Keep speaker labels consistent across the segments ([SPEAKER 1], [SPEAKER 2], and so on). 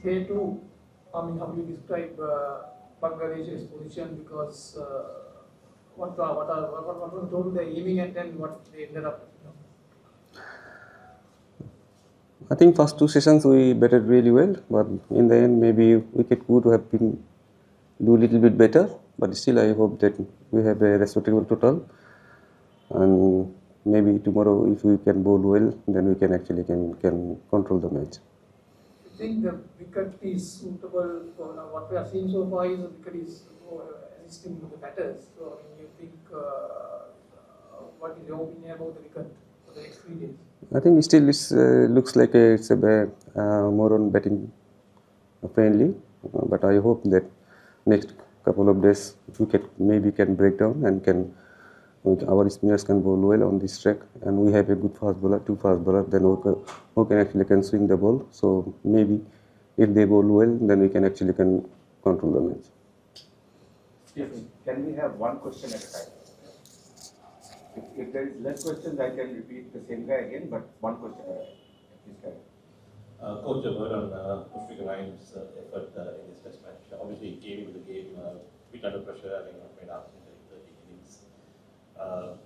[SPEAKER 1] They too, I mean, how do you describe Bangladesh's position? Because what was told they're aiming at and what they ended up.
[SPEAKER 2] I think first two sessions we batted really well, but in the end maybe wicket could have been do a little bit better. But still, I hope that we have a respectable total, and maybe tomorrow if we can bowl well, then we can actually can control the match.
[SPEAKER 1] I think the wicket is suitable for what we are seeing so far. Is the wicket is assisting to the batters. So you think what is your opinion about the wicket for the next 3 days?
[SPEAKER 2] I think still it looks like it's a more on batting friendly, but I hope that next couple of days we maybe can break down and our spinners can bowl well on this track, and we have a good fast bowler, two fast bowlers, then who can actually can swing the ball. So maybe if they bowl well, then we can actually can control the match.
[SPEAKER 3] Yes, can we have one question at a time? If there is less questions, I can repeat the same guy again, but one question at a time. Please carry on.
[SPEAKER 4] Coach, a word on Mushfiqur Rahim's effort in this test match. Obviously, he came into the game bit under pressure, having not made up in the 30 innings.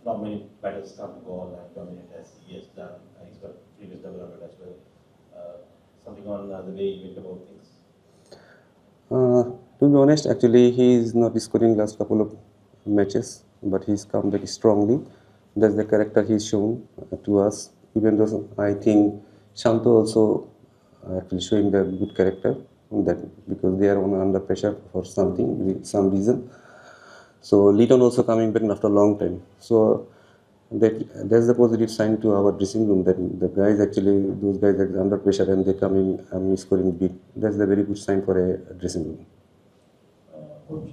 [SPEAKER 4] Not many batters come to ball and dominate as he has done. He's got previous double hundred as well. Something on the way he went about things.
[SPEAKER 2] To be honest, actually, he is not scoring last couple of matches, but he's come back strongly. That's the character he's shown to us. Even though I think Shanto also actually showing the good character that because they are under pressure for some reason. So Leighton also coming back after a long time. So that's the positive sign to our dressing room that the guys actually those guys are under pressure and they come in and scoring big. That's the very good sign for a dressing room.
[SPEAKER 5] Coach,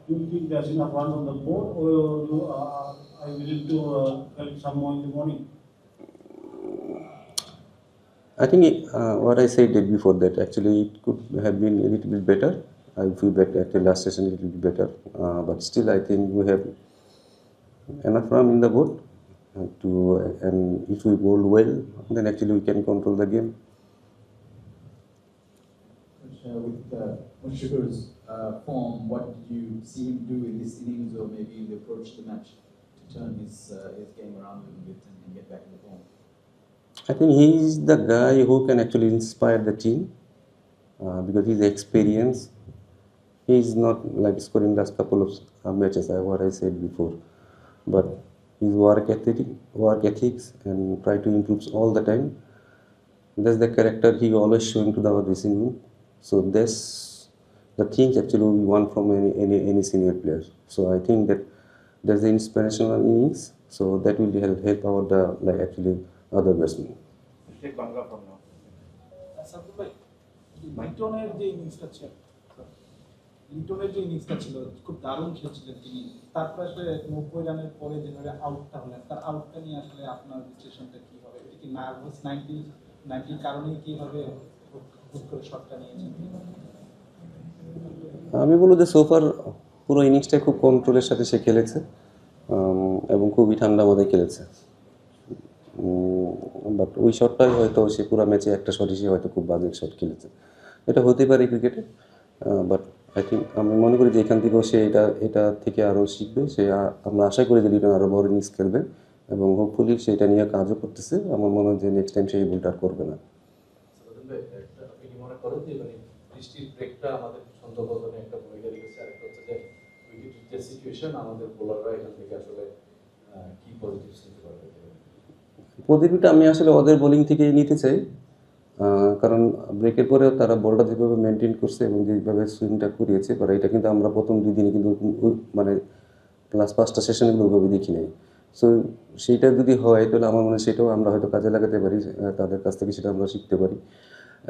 [SPEAKER 5] do you think there's enough runs on the board, or are you willing to collect some more in the morning?
[SPEAKER 2] I think what I said before that actually it could have been a little bit better. I feel that actually last session a little bit better, but still I think we have enough run in the board and if we bowl well, then actually we can control the game.
[SPEAKER 6] With Mushfiqur's form, what did you see him do in this innings or maybe in the approach to the match to turn his game around a little bit and get back in the form?
[SPEAKER 2] I think he's the guy who can actually inspire the team because he's experienced. He's not like scoring last couple of matches, what I said before, but his work ethics, and try to improve all the time. That's the character he always showing to our dressing room. So that's the things actually we want from any senior player. So I think that's the inspirational innings. So that will help our actually other batsmen.
[SPEAKER 3] Take Bangla from now.
[SPEAKER 1] Sabbir ভাই লিটনের যে ইনিংসটা ছিল লিটনের যে ইনিংসটা ছিল খুব দারুণ খেলছিলেন তিনি তারপরে আসলে 90 রানের পরে যেভাবে আউটটা হলেন তার আউটটা নিয়ে আসলে আপনার বিশ্লেষণটা কি হবে এটা কি নার্ভাস 90 কারণেই কিভাবে হুট করে শটটা নিয়েছেন
[SPEAKER 2] আমি বলবো যে সোফার পুরো ইনিংসটা খুব কন্ট্রোলের সাথে সে খেলেছে এবং খুবই ঠান্ডা মাথায় খেলেছে বাট ওই শটটাই হয়তো সে পুরো ম্যাচে একটা শটই সে হয়তো খুব বাজে শট খেলেছে এটা হতেই পারে ক্রিকেটে বাট আই থিঙ্ক আমি মনে করি যে এখান থেকেও সে এটা থেকে আরও শিখবে সে আমরা আশা করি যে লিটন আরও বড় ইনিংস খেলবে এবং হোপফুলি সেটা নিয়ে কাজও করতেছে আমার মনে হয় যে নেক্সট টাইম সেই ভুলটা আর করবে না
[SPEAKER 4] আপনি মনে করেন যে মানে বৃষ্টির ব্রেকটা আমাদের সন্দেহজনক একটা ভূমিকা রেখেছে আরেকটা হচ্ছে যে উইকেটের যে সিচুয়েশন আমাদের বোলাররা এখান থেকে আসলে কি পজিটিভ নিতে পারবে
[SPEAKER 2] পজিটিভটা আমি আসলে ওদের বোলিং থেকেই নিতে চাই কারণ ব্রেকের পরেও তারা বলটা যেভাবে মেনটেন করছে এবং যেভাবে সুইংটা করিয়েছে বা এটা কিন্তু আমরা প্রথম 2 দিনে কিন্তু মানে প্লাস 5টা সেশনে কিন্তু ওইভাবে দেখি নাই সো সেইটা যদি হয় তাহলে আমার মনে হয় সেটাও আমরা হয়তো কাজে লাগাতে পারি তাদের কাছ থেকে সেটা আমরা শিখতে পারি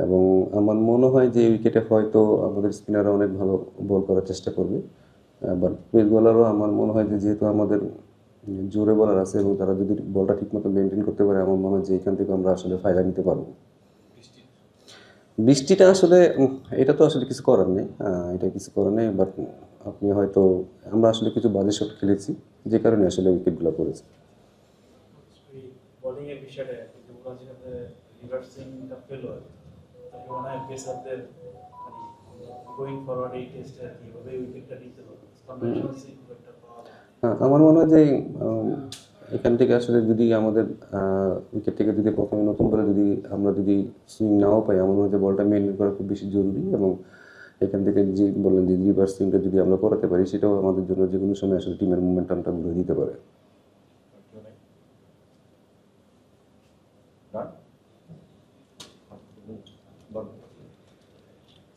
[SPEAKER 2] এবং আমার মনে হয় যে উইকেটে হয়তো আমাদের স্পিনাররা অনেক ভালো বল করার চেষ্টা করবে বাট পেস বোলারও আমার মনে হয় যে যেহেতু আমাদের জোরে বলার আছে এবং তারা যদি বলটা ঠিকমতো মেনটেন করতে পারে আমার মনে হয় যে এখান থেকে আমরা আসলে ফায়দা নিতে পারবো বৃষ্টিটা আসলে এটা তো আসলে কিছু করার নেই এটা কিছু করার নেই বাট আপনি হয়তো আমরা আসলে কিছু বাজে শট খেলেছি যে কারণে আসলে উইকেটগুলো পড়েছে
[SPEAKER 7] বোলিং এর বিষয়টা যুবরাজ যেখানে রিভার্সিংটা ফেল হয় তখন
[SPEAKER 5] পেসারদের মানে গোয়িং ফরওয়ার্ড এই টেস্টে আর কি এভাবে উইকেটটা নিতে হবে কনভেনশনাল খুব একটা পাওয়া যায় না।
[SPEAKER 2] হ্যাঁ, আমার মনে হয় যে এখান থেকে আসলে যদি আমাদের উইকেট থেকে যদি প্রথমে নতুন করে যদি আমরা যদি সুইং নাও পাই, আমার মনে হয় যে বলটা মেনটেন করা খুব বেশি জরুরি, এবং এখান থেকে যে বললেন যে রিভার্স সুইংটা যদি আমরা করাতে পারি, সেটাও আমাদের জন্য যে কোনো সময় আসলে টিমের মোমেন্টামটা ঘুরে দিতে পারে।
[SPEAKER 3] Done?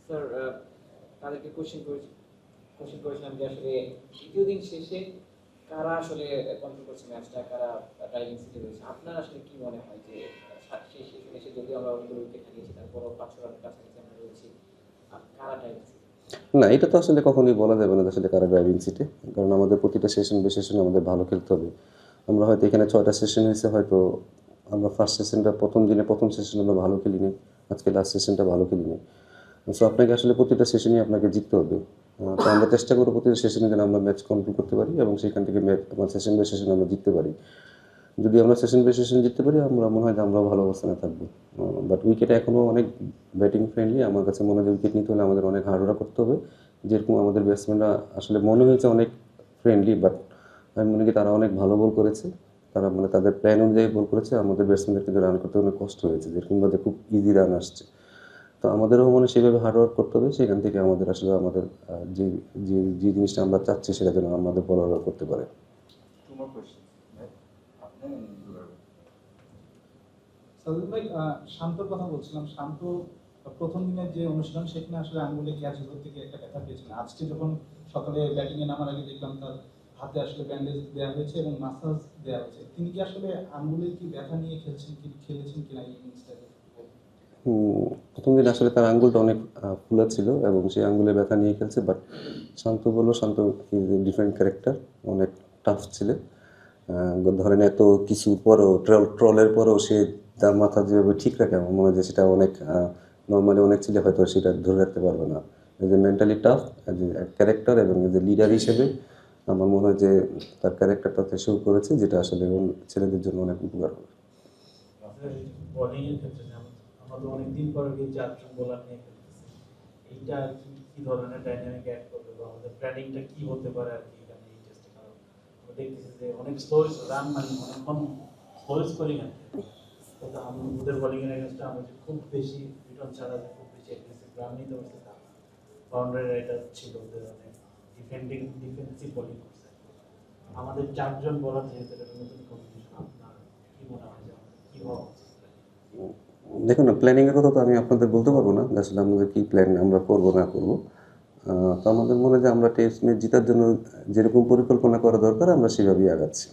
[SPEAKER 7] স্যার তাদেরকে কোশ্চেন করেছিলাম যে আসলে দ্বিতীয় দিন শেষে কারা আসলে কন্ট্রোল করছে ম্যাচটা, কারা ড্রাইভিং সিটে রয়েছে। আপনার আসলে কি মনে হয় যে শেষ এসে যদিও আমরা অনেকগুলো উইকেট হারিয়েছি, তারপরও 500 রানের কাছাকাছি আমরা রয়েছি, কারা ড্রাইভিং সিটে?
[SPEAKER 2] না, এটা তো আসলে কখনোই বলা যাবে না যে আসলে কারা ড্রাইভিং সিটে, কারণ আমাদের প্রতিটা সেশন বাই সেশনে আমাদের ভালো খেলতে হবে। আমরা হয়তো এখানে 6টা সেশন হয়েছে, হয়তো আমরা ফার্স্ট সেশনটা প্রথম সেশন আমরা ভালো খেলিনি, আজকে লাস্ট সেশনটা ভালো খেলিনি। সো আপনাকে আসলে প্রতিটা সেশনই আপনাকে জিততে হবে। তো আমরা চেষ্টা করবো প্রতিটা সেশনে যেন আমরা ম্যাচ কন্ট্রোল করতে পারি এবং সেখান থেকে ম্যাচ আমার সেশন বাই সেশন আমরা জিততে পারি। যদি আমরা সেশন বাই সেশন জিততে পারি, আমরা মনে হয় যে আমরা ভালো অবস্থানে থাকবো। বাট উইকেটে এখনও অনেক ব্যাটিং ফ্রেন্ডলি। আমার কাছে মনে হয় যে উইকেট নিতে হলে আমাদের অনেক হার্ডওয়ার্ক করতে হবে। যেরকম আমাদের ব্যাটসম্যানরা আসলে মনে হয়েছে অনেক ফ্রেন্ডলি, বাট আমি মনে করি তারা অনেক ভালো বল করেছে। তারা মানে তাদের প্ল্যান অনুযায়ী বল করেছে। আমাদের ব্যাটসম্যানদের কিন্তু রান করতে অনেক কষ্ট হয়েছে, যেরকমভাবে খুব ইজি রান আসছে। তো আমাদেরও মনে সেভাবে হার্ডওয়ার্ক করতে হবে, সেখান থেকে আমাদের আসলে আমাদের যে যে যে জিনিসটা আমরা চাচ্ছি সেটা যেন আমাদের বলার করতে পারে।
[SPEAKER 3] Two more questions. Right? After you are
[SPEAKER 1] Sajid ভাই, শান্তর কথা বলছিলাম। শান্ত প্রথম দিনের যে অনুষ্ঠান, সেখানে আসলে আঙ্গুলে ক্যাচ ধরতে গিয়ে একটা ব্যথা পেয়েছিলেন। আজকে যখন সকালে ব্যাটিংয়ে নামার আগে দেখলাম তার হাতে আসলে ব্যান্ডেজ দেওয়া হয়েছে এবং মাসাজ দেওয়া হয়েছে। তিনি কি আসলে আঙ্গুলের কি ব্যথা নিয়ে খেলেছেন কিনা এই ইনিংসটাতে?
[SPEAKER 2] প্রথম দিন আসলে তার আঙ্গুলটা অনেক ফুলা ছিল এবং সেই আঙ্গুলে ব্যথা নিয়ে খেলছে। বাট শান্ত ডিফারেন্ট ক্যারেক্টার, অনেক টাফ ছিল। ধরেন এত কিছু পরেও ট্রলের পরেও সে তার মাথা যেভাবে ঠিক রাখে, আমার মনে হয় যে সেটা অনেক নর্মালি অনেক ছেলে হয়তো সেটা ধরে রাখতে পারবে না। এই যে মেন্টালি টাফ, যে ক্যারেক্টার এবং যে লিডার হিসেবে আমার মনে হয় যে তার ক্যারেক্টারটাতে শো করেছে, যেটা আসলে ছেলেদের জন্য অনেক উপকার হবে।
[SPEAKER 5] বোলিংয়ের ক্ষেত্রে আমরা তো অনেকদিন পরে এই 4 জন বোলার নিয়ে খেলতেছি, এইটা আর কি ধরনের ডাইনামিক অ্যাড করবে বা আমাদের প্ল্যানিংটা কি হতে পারে আর কি এখানে এই টেস্টে? কারণ আমরা দেখতেছি যে অনেক স্লো রান মানে অনেকক্ষণ স্লো স্কোরিং আর কি। তো আমাদের বোলিংয়ের এগেনস্টে আমরা যে খুব বেশি রিটার্ন ছাড়া যে খুব বেশি অ্যাগ্রেসিভ রান নিতে পারছে তা বাউন্ডারি রাইটার ছিল, ওদের অনেক ডিফেন্সিভ বোলিং করছে। আমাদের 4 জন বোলার যেহেতু এটা নতুন কম্পিটিশন, আপনার কি মনে হয় যে আমাদের কি হওয়া উচিত?
[SPEAKER 2] দেখুন না, প্ল্যানিংয়ের কথা তো আমি আপনাদের বলতে পারবো না যে আসলে আমাদের কী প্ল্যান আমরা করবো না করবো। তো আমাদের মনে হয় যে আমরা টেস্ট ম্যাচ জেতার জন্য যেরকম পরিকল্পনা করা দরকার আমরা সেভাবেই আগাচ্ছি।